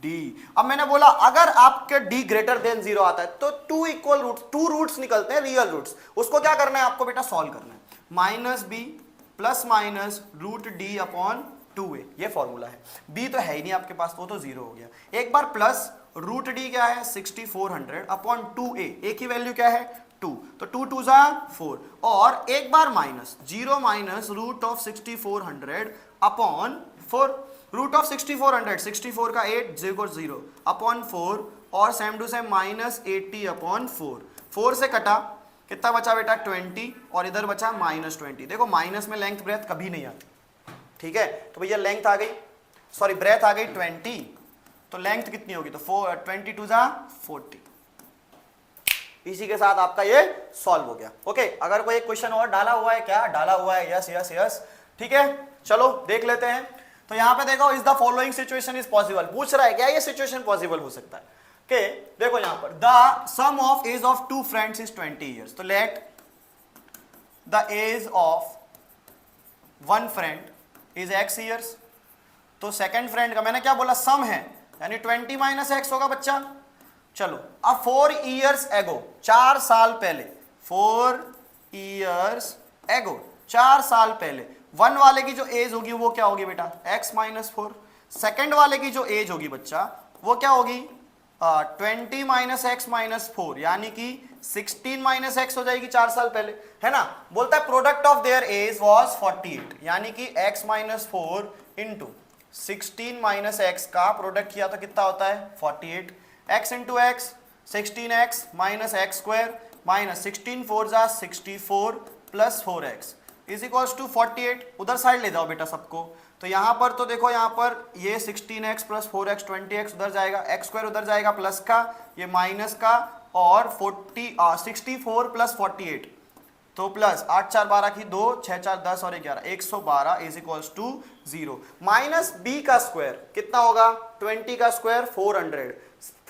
d। अब मैंने बोला अगर आपके d ग्रेटर देन 0 आता है तो 2 इक्वल रूट्स, 2 रूट्स निकलते हैं रियल रूट्स, उसको क्या करना है आपको बेटा, सॉल्व करना है। Minus B plus minus root D upon 2a, ये फॉर्मूला है। b तो है ही नहीं आपके पास, वो तो 0 हो गया। एक बार प्लस रूट डी क्या है 6400 अपॉन 2a, a की वैल्यू क्या है 2, तो 2 2 जा 4, और एक बार minus 0 minus root of 6400 upon 4। Root of 6400, 64 का 8 0 अपॉन 4 और same to same minus 80 upon 4। 4 से कटा कितना बचा बेटा 20 और इधर बचा माइनस 20। देखो माइनस में लेंथ ब्रेथ कभी नहीं आती। ठीक है, तो भैया लेंथ आ गई, सॉरी ब्रेथ आ गई 20, तो लेंथ कितनी होगी, तो 22 जा 40। इसी के साथ आपका ये सॉल्व हो गया। ओके, अगर कोई क्वेश्चन और डाला हुआ है, क्या डाला हुआ है, यस यस यस, ठीक है चलो देख लेते हैं। तो यहां पे देखो, is the following situation is possible, पूछ रहा है क्या ये सिचुएशन पॉसिबल हो सकता है। ओके देखो यहां पर the sum of age of 2 friends is 20 years, तो let the age of 1 friend is x years, तो सेकंड फ्रेंड का मैंने क्या बोला सम है यानी 20 माइनस एक्स होगा बच्चा। चलो अब 4 ईयर्स एगो, 4 साल पहले, 4 ईयर्स एगो 4 साल पहले 1 वाले की जो एज होगी वो क्या होगी बेटा x माइनस 4। सेकेंड वाले की जो एज होगी बच्चा वो क्या होगी 20 माइनस एक्स माइनस 4 यानी कि 16 माइनस एक्स हो जाएगी 4 साल पहले, है ना। बोलता है product of their age was 48 यानी कि x minus 4 into 16 minus X का प्रोडक्ट किया तो कितना होता है 48। x into X 16x minus X square minus 16 4 जा 64 plus 4x is equals to 48। उधर साइड ले जाओ बेटा सबको, तो यहां पर तो देखो यहां पर ये 16x प्लस 4x 20x उधर जाएगा, x स्क्वायर उधर जाएगा प्लस का, ये माइनस का, और 64 प्लस 48 तो प्लस 8 4 12 की 2, 6 4 10 और 11 112 is equals to 0 minus B का स्क्वायर कितना होगा 20 का स्क्वायर 400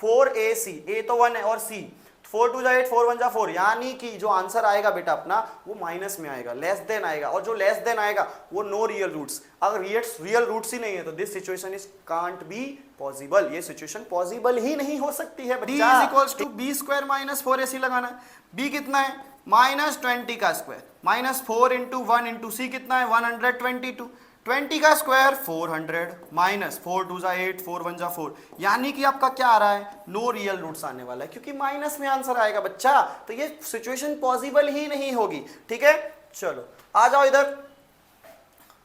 4ac a तो 1 है और c 4 2 जा 8 4 1 जा 4 यानी कि जो आंसर आएगा बेटा अपना वो माइनस में आएगा लेस देन आएगा और जो लेस देन आएगा वो नो रियल रूट्स अगर रियल रूट्स ही नहीं है तो this situation is can't be possible ये सिचुएशन पॉसिबल ही नहीं हो सकती है बच्चा d is equals to B square minus 4ac लगाना है b कितना है माइनस 20 का square minus 4 into 1 into C कितना है 122 20 का स्क्वायर 400 माइनस 4 2 जा 8 4 1 जा 4 यानी कि आपका क्या आ रहा है नो रियल रूट्स आने वाला है क्योंकि माइनस में आंसर आएगा बच्चा तो ये सिचुएशन पॉसिबल ही नहीं होगी ठीक है चलो आ जाओ इधर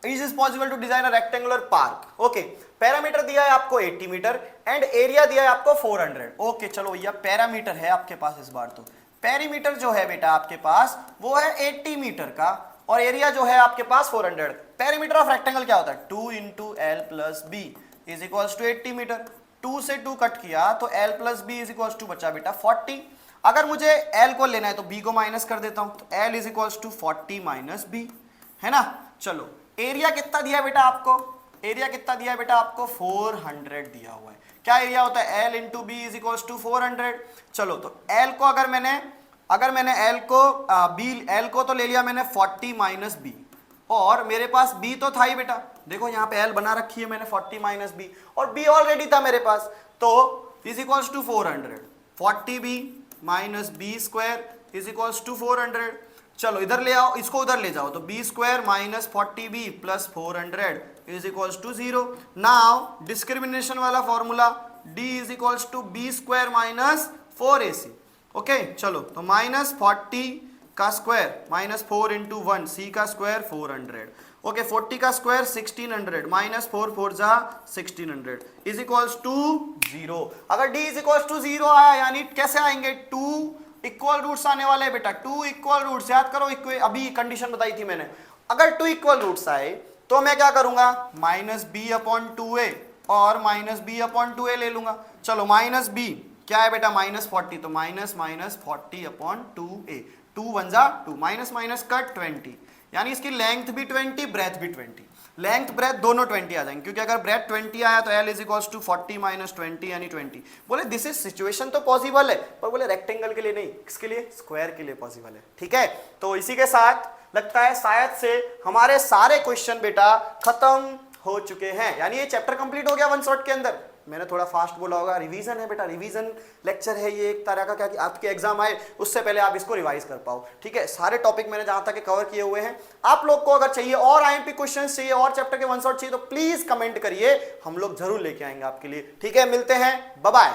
is is possible to design a rectangular park okay perimeter दिया है आपको 80 मीटर एंड एरिया दिया है आपको 400 ओके चलो भैया पैरामीटर है आपके पास इस बार तो पेरीमीटर जो है बेटा आपके पास वो है 80 मीटर का और एरिया जो है आपके पास 400 पेरीमीटर ऑफ रेक्टेंगल क्या होता है 2 into L plus B is equals to 80 metre 2 से 2 कट किया तो L plus B is equals to बचा बेटा 40 अगर मुझे एल को लेना है तो बी को माइनस कर देता हूं तो L is equals to 40 minus B है ना चलो एरिया कितना दिया बेटा आपको एरिया कितना दिया बेटा आपको 400 दिया हुआ है क्या एरिया होता है L into B is equals to 400 चलो तो एल को अगर मैंने एल को तो ले लिया मैंने 40 माइनस बी और मेरे पास बी तो था ही बेटा देखो यहाँ पे एल बना रखी है मैंने 40 माइनस बी और बी ऑलरेडी था मेरे पास तो is equals to 400 40 B minus B square is equals to 400 चलो इधर ले आओ इसको उधर ले जाओ तो B square minus 40 B plus 400 is equals to 0 now discrimination वाला formula d is equals to B square minus 4ac okay चलो तो माइनस 40 का स्क्वायर माइनस 4 इंटू 1 सी का स्क्वायर 400 ओके 40 का स्क्वायर 1600 माइनस 4 4 जा 1600 इज इक्वल्स टू 0 अगर d is equals to 0 आया यानी कैसे आएंगे 2 इक्वल रूट्स आने वाले हैं बेटा 2 इक्वल रूट्स याद करो अभी कंडीशन बताई थी मैंने अगर 2 इक्वल रूट्स आए तो मैं क्या करूंगा माइनस बी अपॉन 2a और माइनस बी अपॉन 2a ले लूंगा चलो माइनस बी क्या है बेटा माइनस 40 तो माइनस 40 अपॉन 2a 2 1 जा 2 माइनस माइनस कट 20 यानी इसकी लेंथ भी 20 ब्रेथ भी 20 लेंथ ब्रेथ दोनों 20 आ जाएंगे क्योंकि अगर ब्रेथ 20 आया तो l is equals to 40 minus 20 यानी 20 बोले दिस इज सिचुएशन तो पॉसिबल है पर बोले रेक्टेंगल के लिए नहीं किसके लिए स्क्वायर के लिए पॉसिबल है ठीक है तो इसी के साथ लगता है शायद से हमारे सारे क्वेश्चन बेटा खत्म हो चुके हैं यानी ये चैप्टर कंप्लीट हो गया वन शॉट के अंदर मैंने थोड़ा फास्ट बोला होगा रिवीजन है बेटा रिवीजन लेक्चर है ये एक तरह का क्या कि आपके एग्जाम आए उससे पहले आप इसको रिवाइज कर पाओ ठीक है सारे टॉपिक मैंने जहां तक कवर किए हुए हैं आप लोग को अगर चाहिए और आईएमपी क्वेश्चंस चाहिए और चैप्टर के वन शॉट चाहिए तो प्लीज कमेंट करिए हम लोग जरूर लेके आएंगे आपके लिए ठीक है मिलते हैं बाय बाय।